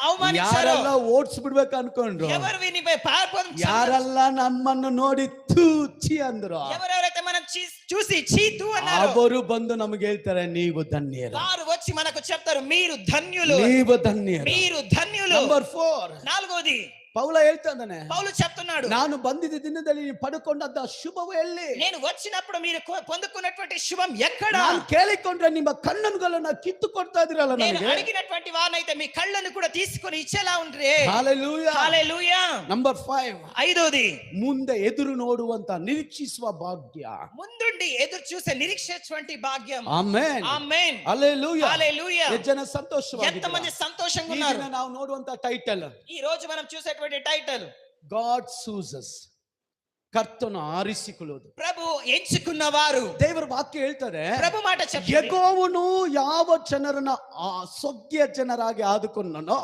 ಅವಮಾನಿಸಿರೋ, ಯಾರೆಲ್ಲ ಓಡಿಸ್ಬಿಡ್ಬೇಕು ಅನ್ಕೊಂಡ್ರು, ఎవరు వీనిపై పారిపోదాం, ಯಾರೆಲ್ಲ ನಮ್ಮನ್ನು ನೋಡಿ ಥೂ ಛೀ ಅಂದ್ರು, ఎవరెవరైతే మనం చూసి చీతు అన్నారు, ಅವರು ಬಂದು ನಮಗೆ ಹೇಳ್ತಾರೆ ನೀವು ಧನ್ಯರು, వారు వచ్చి మనకు చెప్తారు మీరు ధన్యులు, ನೀವು ಧನ್ಯರು. మీరు ధన్యులు. ನಂಬರ್ 4, నాలుగోది ಪೌಲ ಹೇಳ್ತಾನೆ, పౌలు చెప్తున్నాడు, ನಾನು ಬಂದಿದ್ದ ದಿನದಲ್ಲಿ ನೀವು ಪಡ್ಕೊಂಡಂತ ಶುಭವು ಎಲ್ಲಿ, నేను వచ్చినప్పుడు మీరు పొందుకున్నటువంటి శుభం ఎక్కడ, ನಾನು ಕೇಳಿಕೊಂಡ್ರೆ ನಿಮ್ಮ ಕಣ್ಣುಗಳನ್ನ ಕಿತ್ತು ಕೊಡ್ತಾ ಇದ್ರಲ್ಲ నేను ನನಗೆ. అడిగినటువంటి వానైతే మీ కళ్ళను కూడా తీసుకొని ఇచ్చేలా ఉండ్రే. Hallelujah. హల్లెలూయా. ನಂಬರ್ 5, ఐదోది ಮುಂದೆ ಎದುರು ನೋಡುವಂತ ನಿರೀಕ್ಷಿಸುವ ಭಾಗ್ಯ. ముందుండి ఎదురు చూసే నిరీక్షించేటువంటి భాగ్యం. ಆಮೆನ್. ఆమేన్. Hallelujah. హల్లెలూయా. ಎಷ್ಟು ಜನ ಸಂತೋಷವಾಗಿದ್ದಾರೆ. ఎంతమంది సంతోషంగా ಈ ఉన్నారు. ದಿನ ನಾವು ನೋಡುವಂತ ಟೈಟಲ್, ఈ రోజు మనం చూసేటువంటి టైటిల్ God chooses, ಕರ್ತನು ಆರಿಸಿಕೊಳ್ಳುವುದು. ప్రభు ఎంచుకున్నవారు. ದೇವರ ವಾಕ್ಯ ಹೇಳ್ತಾರೆ, ప్రభు మాట చెప్తుంది, ಯೆಹೋವನು ಯಾವ ಜನರನ್ನ ಸ್ವಗ್ಯ ಜನರಾಗಿ ಆದುಕೊಂಡನೋ